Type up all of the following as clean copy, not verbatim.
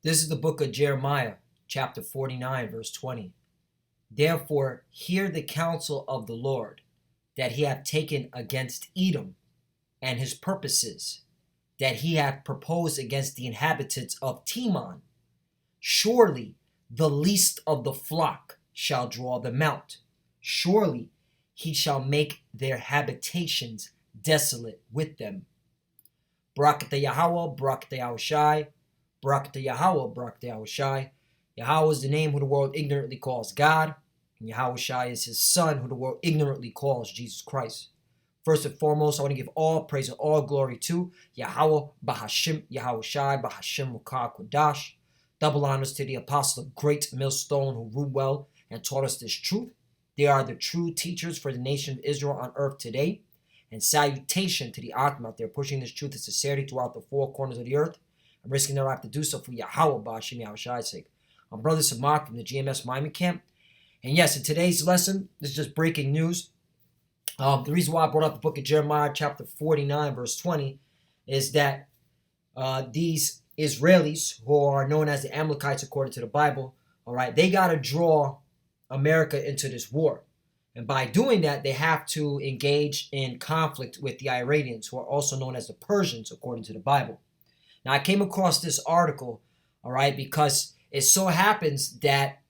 This is the book of Jeremiah, chapter 49, verse 20. Therefore, hear the counsel of the Lord, that he hath taken against Edom, and his purposes, that he hath proposed against the inhabitants of Teman. Surely the least of the flock shall draw them out. Surely he shall make their habitations desolate with them. Barakatah Yahweh, Barakatah Yahushai, Barakatah Yahweh, Barakatah Yahushai. Yahweh is the name who the world ignorantly calls God, and Yahushai is his son who the world ignorantly calls Jesus Christ. First and foremost, I want to give all praise and all glory to Yahweh, Bahashim, Yahushai, Bahashim, Rukah, Kodash. Double honors to the apostle of great millstone who ruled well and taught us this truth. They are the true teachers for the nation of Israel on earth today. And salutation to the Akim out there pushing this truth and sincerity throughout the four corners of the earth and risking their life to do so for Yahweh, Bahashim, Yahushai's sake. I'm Brother Samak from the GMS Miami Camp. And yes, in today's lesson, this is just breaking news. The reason why I brought up the book of Jeremiah, chapter 49, verse 20, is that these Israelis, who are known as the Amalekites according to the Bible, all right, they got to draw America into this war. And by doing that, they have to engage in conflict with the Iranians, who are also known as the Persians according to the Bible. Now, I came across this article, all right, because it so happens that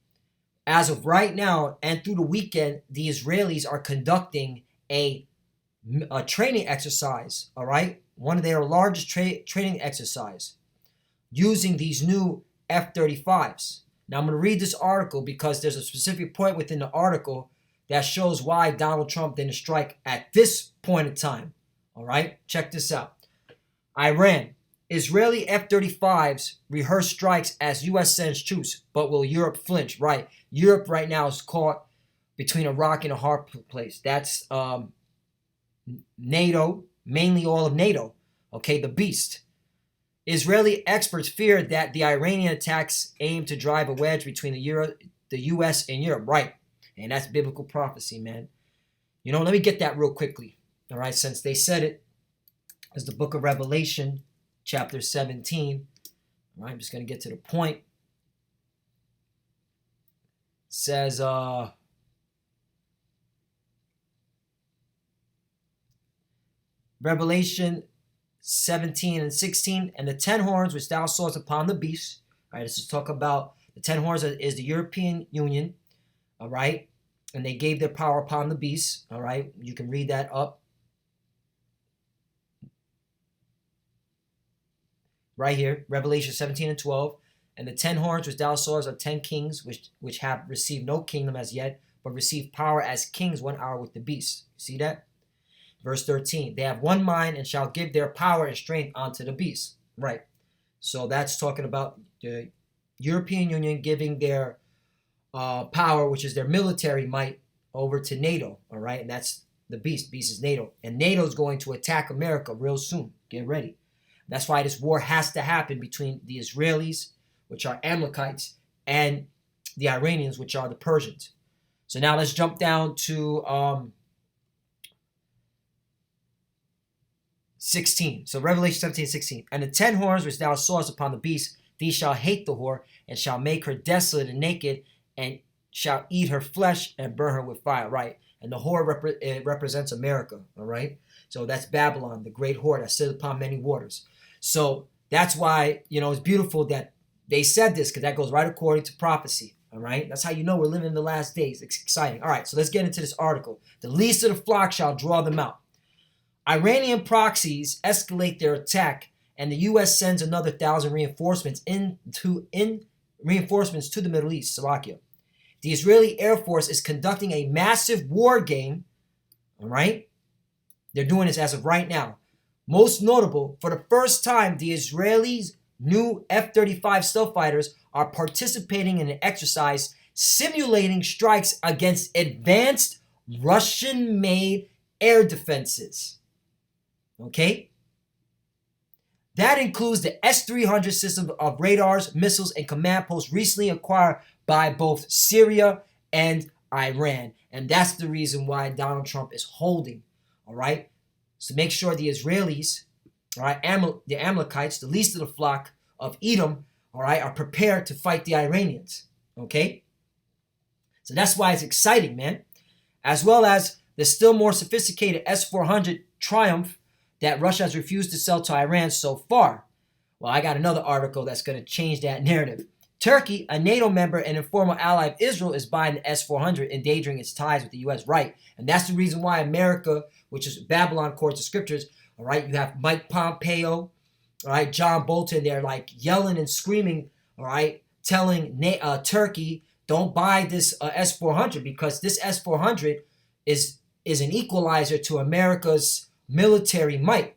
as of right now and through the weekend, the Israelis are conducting a training exercise, all right, one of their largest training exercise, using these new F-35s. Now, I'm going to read this article because there's a specific point within the article that shows why Donald Trump didn't strike at this point in time. All right, check this out. Iran. Israeli F-35s rehearse strikes as U.S. sends troops, but will Europe flinch? Right. Europe right now is caught between a rock and a hard place. That's NATO, mainly all of NATO. Okay, the beast. Israeli experts fear that the Iranian attacks aim to drive a wedge between the U.S. and Europe. Right. And that's biblical prophecy, man. You know, let me get that real quickly. All right, since they said it. It's the book of Revelation, chapter 17. All right, I'm just going to get to the point. It says, Revelation 17 and 16, and the 10 horns which thou sawest upon the beast. All right, this is talk about the 10 horns is the European Union. All right, and they gave their power upon the beast. All right, you can read that up. Right here, Revelation 17 and 12. And the 10 horns which thou sawest are 10 kings, which have received no kingdom as yet, but received power as kings 1 hour with the beast. See that? Verse 13. They have one mind and shall give their power and strength unto the beast. Right. So that's talking about the European Union giving their power, which is their military might, over to NATO. All right. And that's the beast. Beast is NATO. And NATO is going to attack America real soon. Get ready. That's why this war has to happen between the Israelis, which are Amalekites, and the Iranians, which are the Persians. So now let's jump down to 16. So Revelation 17, 16. And the 10 horns which thou sawest upon the beast, these shall hate the whore, and shall make her desolate and naked, and shall eat her flesh and burn her with fire. Right. And the whore represents America. All right. So that's Babylon, the great whore that sits upon many waters. So that's why, you know, it's beautiful that they said this, because that goes right according to prophecy. All right. That's how you know we're living in the last days. It's exciting. All right. So let's get into this article. The least of the flock shall draw them out. Iranian proxies escalate their attack, and the U.S. sends another 1,000 reinforcements reinforcements to the Middle East, Slovakia. The Israeli Air Force is conducting a massive war game. All right. They're doing this as of right now. Most notable, for the first time, the Israelis' new F-35 stealth fighters are participating in an exercise simulating strikes against advanced Russian-made air defenses. Okay? That includes the S-300 system of radars, missiles, and command posts recently acquired by both Syria and Iran. And that's the reason why Donald Trump is holding. All right? So make sure the Israelis, all right, the Amalekites, the least of the flock of Edom, all right, are prepared to fight the Iranians. Okay? So that's why it's exciting, man. As well as the still more sophisticated S-400 Triumph that Russia has refused to sell to Iran so far. Well, I got another article that's going to change that narrative. Turkey, a NATO member and informal ally of Israel, is buying the S-400, endangering its ties with the U.S. Right, and that's the reason why America, which is Babylon according to scriptures, all right, you have Mike Pompeo, all right, John Bolton, they're like yelling and screaming, all right, telling Turkey, don't buy this S-400 because this S-400 is an equalizer to America's military might.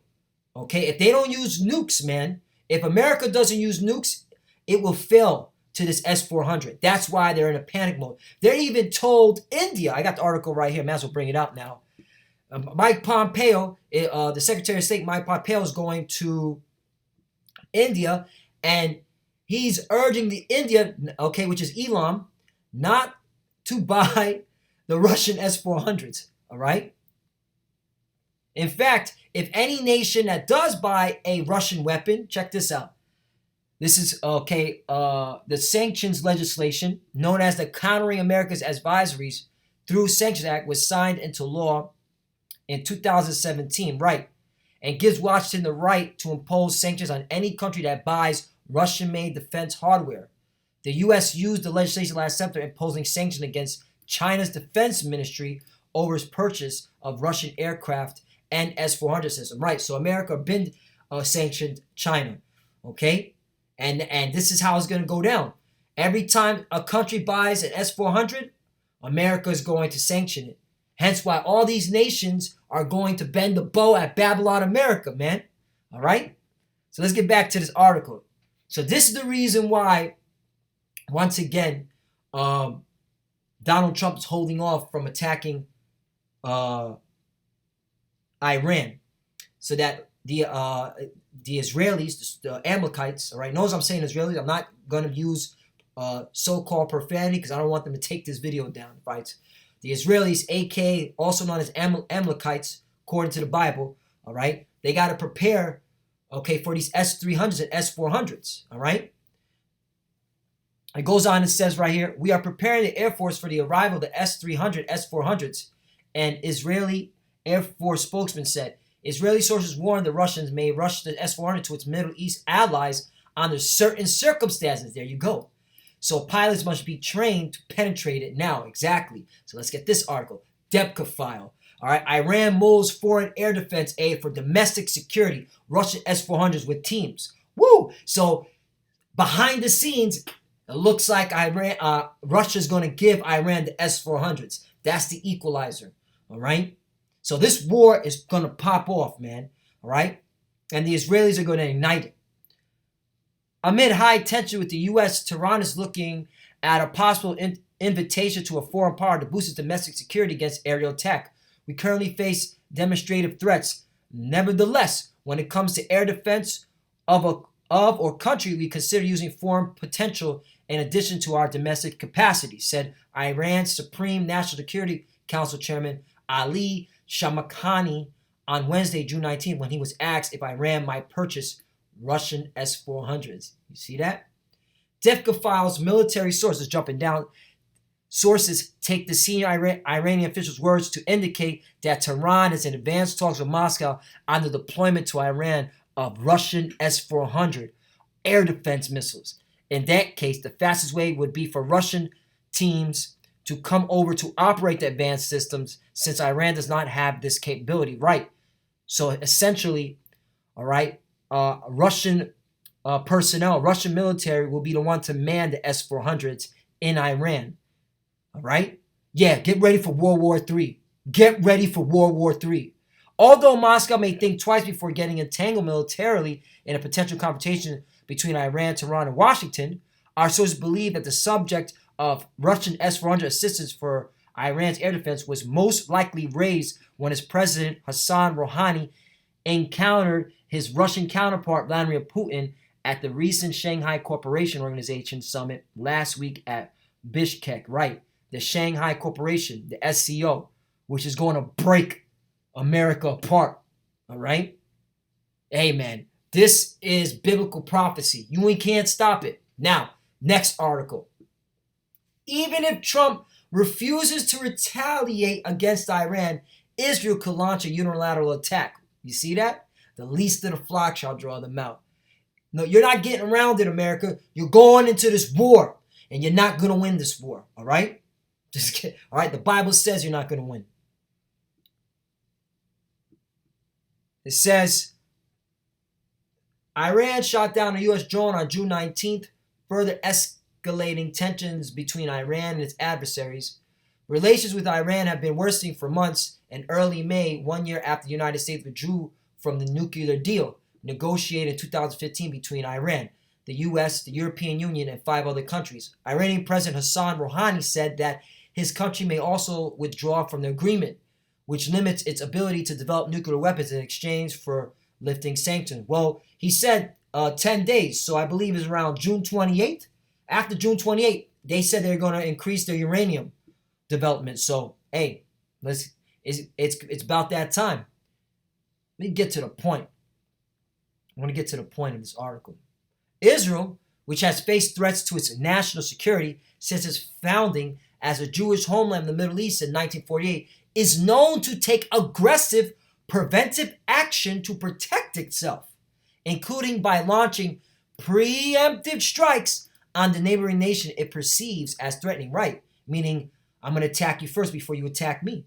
Okay, if they don't use nukes, man, if America doesn't use nukes, it will fail to this S-400. That's why they're in a panic mode. They're even told India, I got the article right here, might as well bring it up now. Mike Pompeo, the Secretary of State, Mike Pompeo, is going to India, and he's urging the India, okay, which is Elam, not to buy the Russian S-400s, all right? In fact, if any nation that does buy a Russian weapon, check this out. This is, okay, the sanctions legislation, known as the Countering America's Advisories Through Sanctions Act, was signed into law in 2017, right? And gives Washington the right to impose sanctions on any country that buys Russian-made defense hardware. The U.S. used the legislation last September, imposing sanctions against China's defense ministry over its purchase of Russian aircraft and S-400 system. Right, so America been sanctioned China, okay? And this is how it's going to go down. Every time a country buys an S-400, America is going to sanction it. Hence why all these nations are going to bend the bow at Babylon America, man. All right? So let's get back to this article. So this is the reason why, once again, Donald Trump is holding off from attacking Iran. So that the Israelis, the Amalekites, all right, knows I'm saying Israelis. I'm not going to use so-called profanity because I don't want them to take this video down, right? The Israelis, aka also known as Amalekites, according to the Bible, all right, they got to prepare, okay, for these S-300s and S-400s, all right? It goes on and says right here, we are preparing the Air Force for the arrival of the S-300, S-400s, and Israeli Air Force spokesman said. Israeli sources warned the Russians may rush the S-400 to its Middle East allies under certain circumstances. There you go. So pilots must be trained to penetrate it now. Exactly. So let's get this article. Debka file. All right. Iran moves foreign air defense aid for domestic security. Russian S-400s with teams. Woo! So behind the scenes, it looks like Russia's going to give Iran the S-400s. That's the equalizer. All right. So this war is going to pop off, man. All right. And the Israelis are going to ignite it. Amid high tension with the U.S., Tehran is looking at a possible invitation to a foreign power to boost its domestic security against aerial attack. We currently face demonstrative threats. Nevertheless, when it comes to air defense of or country, we consider using foreign potential in addition to our domestic capacity, said Iran's Supreme National Security Council Chairman Ali Shamakhani on Wednesday, June 19, when he was asked if Iran might purchase Russian S-400s. You see that? Debka files military sources jumping down. Sources take the senior Iranian official's words to indicate that Tehran is in advanced talks with Moscow on the deployment to Iran of Russian S-400 air defense missiles. In that case, the fastest way would be for Russian teams to come over to operate the advanced systems since Iran does not have this capability. Right. So essentially, all right, Russian personnel, Russian military will be the one to man the S-400s in Iran. All right? Yeah, get ready for World War III. Get ready for World War III. Although Moscow may think twice before getting entangled militarily in a potential confrontation between Iran, Tehran, and Washington, our sources believe that the subject of Russian S-400 assistance for Iran's air defense was most likely raised when its president, Hassan Rouhani, encountered his Russian counterpart, Vladimir Putin, at the recent Shanghai Cooperation Organization summit last week at Bishkek. Right, the Shanghai Corporation, the SCO, which is going to break America apart. All right? Hey, man, this is biblical prophecy. You can't stop it. Now, next article. Even if Trump refuses to retaliate against Iran, Israel could launch a unilateral attack. You see that? The least of the flock shall draw them out. No, you're not getting around it, America. You're going into this war, and you're not going to win this war, all right? Just kidding. All right, the Bible says you're not going to win. It says, Iran shot down a U.S. drone on June 19th, further escalating tensions between Iran and its adversaries. Relations with Iran have been worsening for months, and early May, 1 year after the United States withdrew from the nuclear deal negotiated in 2015 between Iran, the U.S., the European Union, and 5 other countries. Iranian President Hassan Rouhani said that his country may also withdraw from the agreement, which limits its ability to develop nuclear weapons in exchange for lifting sanctions. Well, he said 10 days, so I believe it's around June 28th. After June 28th, they said they're going to increase their uranium development. So, hey, it's about that time. Let me get to the point. I want to get to the point of this article. Israel, which has faced threats to its national security since its founding as a Jewish homeland in the Middle East in 1948, is known to take aggressive preventive action to protect itself, including by launching preemptive strikes on the neighboring nation it perceives as threatening, right? Meaning, I'm going to attack you first before you attack me,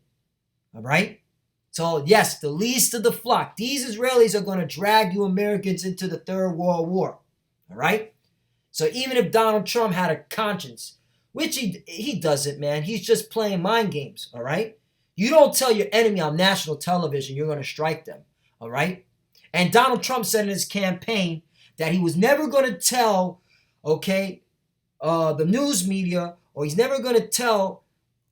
all right? So, yes, the least of the flock. These Israelis are going to drag you Americans into the Third World War, all right? So even if Donald Trump had a conscience, which he doesn't, man, he's just playing mind games, all right? You don't tell your enemy on national television you're going to strike them, all right? And Donald Trump said in his campaign that he was never going to tell, okay, the news media, or he's never going to tell,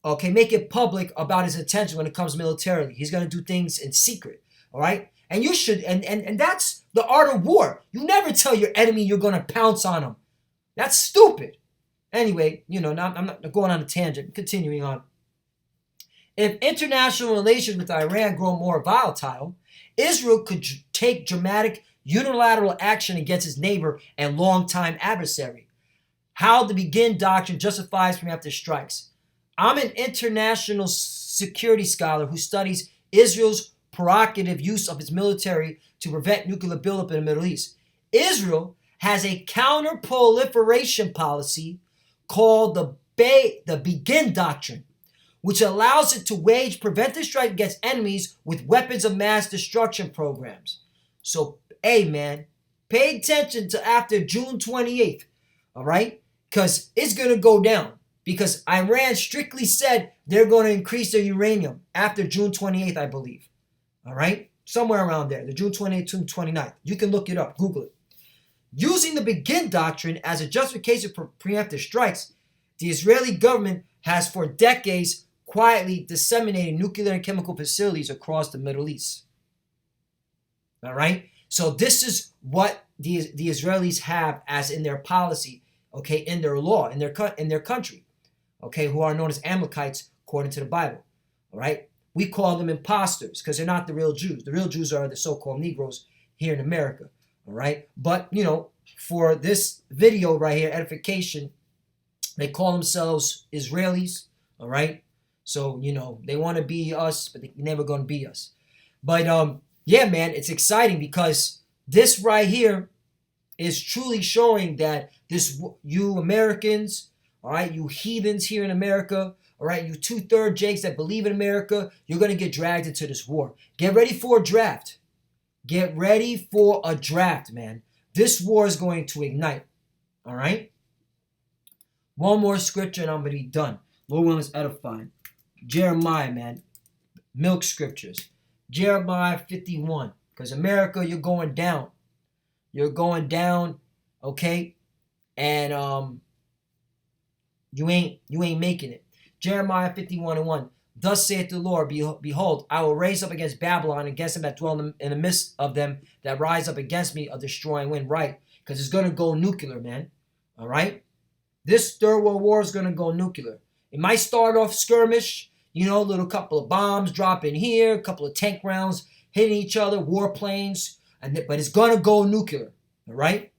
okay, make it public about his intention when it comes militarily. He's going to do things in secret, all right? And you should, and that's the art of war. You never tell your enemy you're going to pounce on him. That's stupid. Anyway, now I'm not going on a tangent. Continuing on. If international relations with Iran grow more volatile, Israel could take dramatic unilateral action against its neighbor and longtime adversary. How the Begin Doctrine justifies preemptive strikes. I'm an international security scholar who studies Israel's provocative use of its military to prevent nuclear buildup in the Middle East. Israel has a counter-proliferation policy called the Begin Doctrine, which allows it to wage preventive strike against enemies with weapons of mass destruction programs. So, hey, man, pay attention to after June 28th, all right? Because it's going to go down. Because Iran strictly said they're going to increase their uranium after June 28th, I believe. All right? Somewhere around there, the June 28th to 29th. You can look it up, Google it. Using the Begin Doctrine as a justification for preemptive strikes, the Israeli government has for decades quietly disseminated nuclear and chemical facilities across the Middle East. All right? So this is what the Israelis have as in their policy, okay, in their law, in their country, okay, who are known as Amalekites according to the Bible. All right? We call them imposters because they're not the real Jews. The real Jews are the so-called Negroes here in America. All right? But, for this video right here, edification, they call themselves Israelis. All right? So, they want to be us, but they're never going to be us. But, yeah, man, it's exciting because this right here is truly showing that you Americans, all right, you heathens here in America, all right, you 2/3 Jakes that believe in America, you're going to get dragged into this war. Get ready for a draft. Get ready for a draft, man. This war is going to ignite, all right? One more scripture and I'm going to be done. Lord willing is edifying. Jeremiah, man. Milk scriptures. Jeremiah 51. Because America, you're going down. You're going down, okay? And you ain't making it. Jeremiah 51:1. Thus saith the Lord, behold, I will raise up against Babylon, against them that dwell in the midst of them that rise up against me, a destroying wind. Right? Because it's going to go nuclear, man. All right? This Third World War is going to go nuclear. It might start off skirmish, little couple of bombs dropping here, a couple of tank rounds hitting each other, warplanes, but it's going to go nuclear. All right?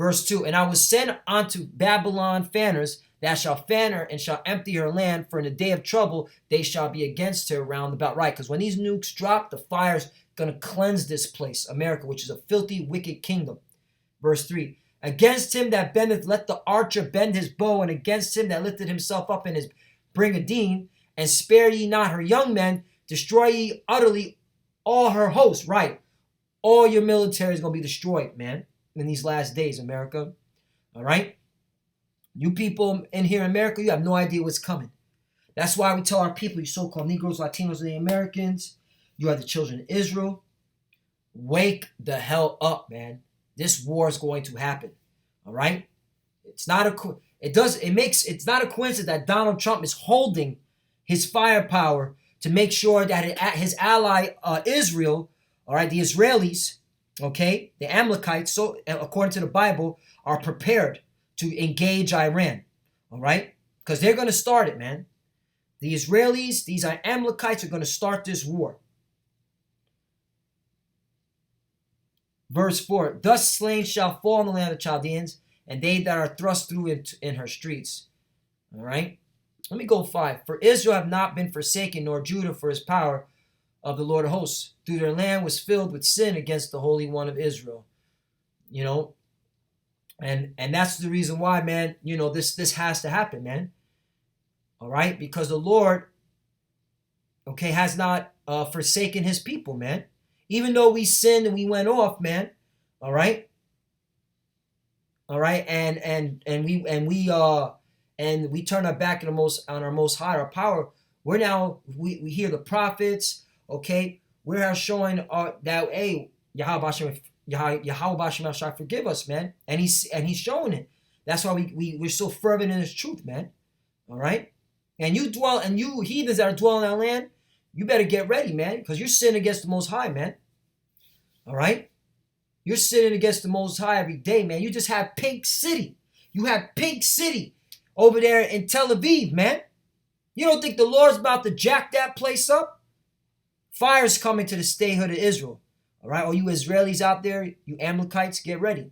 Verse 2, and I will send unto Babylon fanners that shall fan her and shall empty her land, for in the day of trouble they shall be against her round about. Right, because when these nukes drop, the fire's going to cleanse this place, America, which is a filthy, wicked kingdom. Verse 3, against him that bendeth, let the archer bend his bow, and against him that lifted himself up in his brigadine, and spare ye not her young men, destroy ye utterly all her hosts. Right, all your military is going to be destroyed, man, in these last days, America. All right? You people in here in America, you have no idea what's coming. That's why we tell our people, you so-called Negroes, Latinos, and the Americans, you are the children of Israel. Wake the hell up, man. This war is going to happen. All right? It's not a coincidence that Donald Trump is holding his firepower to make sure that his ally Israel, all right, the Israelis, okay, the Amalekites, so according to the Bible, are prepared to engage Iran, all right? Because they're going to start it, man. The Israelis, these Amalekites, are going to start this war. Verse 4, thus slain shall fall in the land of Chaldeans, and they that are thrust through in her streets. All right? Let me go 5. For Israel have not been forsaken, nor Judah for his power of the Lord of hosts. Through their land was filled with sin against the Holy One of Israel. You know, and that's the reason why, man, you know, this has to happen, man. All right? Because the Lord, okay, has not forsaken his people, man. Even though we sinned and we went off, man. All right? All right? And we turn our back on our most high, our power. We hear the prophets, okay? We're showing that, hey, Yahweh Bashem shall forgive us, man. And he's showing it. That's why we're so fervent in his truth, man. All right? And you heathens that are dwelling in our land, you better get ready, man, because you're sinning against the Most High, man. All right? You're sinning against the Most High every day, man. You just have Pink City. You have Pink City over there in Tel Aviv, man. You don't think the Lord's about to jack that place up? Fire's coming to the statehood of Israel. All right? All you Israelis out there, you Amalekites, get ready.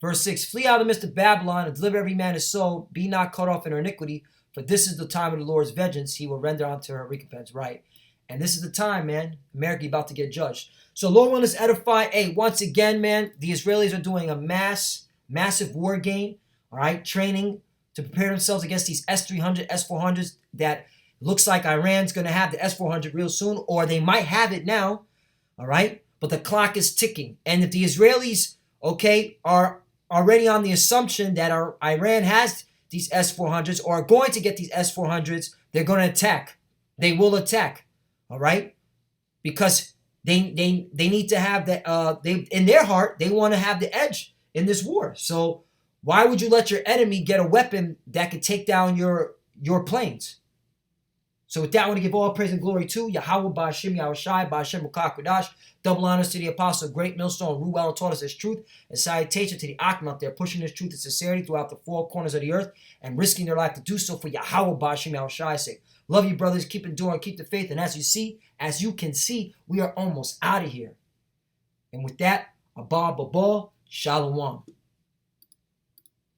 Verse 6, flee out of the midst of Babylon and deliver every man his soul. Be not cut off in her iniquity, for this is the time of the Lord's vengeance. He will render unto her recompense. Right. And this is the time, man. America about to get judged. So Lord want us to edify. Hey, once again, man, the Israelis are doing a massive war game. All right. Training to prepare themselves against these S-300, S-400s that looks like Iran's going to have the S-400 real soon, or they might have it now. All right. But the clock is ticking. And if the Israelis, okay, are already on the assumption that Iran has these S-400s or are going to get these S-400s, they're going to attack. They will attack, all right? Because they need to have that. They in their heart they want to have the edge in this war. So why would you let your enemy get a weapon that could take down your planes? So with that, I want to give all praise and glory to Yahweh Ba'Hashem Yahushai Ba'Hashem Mukakwadash. Double honors to the apostle, great millstone, Ruel taught us his truth, and salutation to the Akim out there pushing his truth and sincerity throughout the four corners of the earth and risking their life to do so for Yahweh Ba'Hashem Yahushai's sake. Love you, brothers. Keep enduring, keep the faith, and as you can see, we are almost out of here. And with that, Abba Babal, Shalom.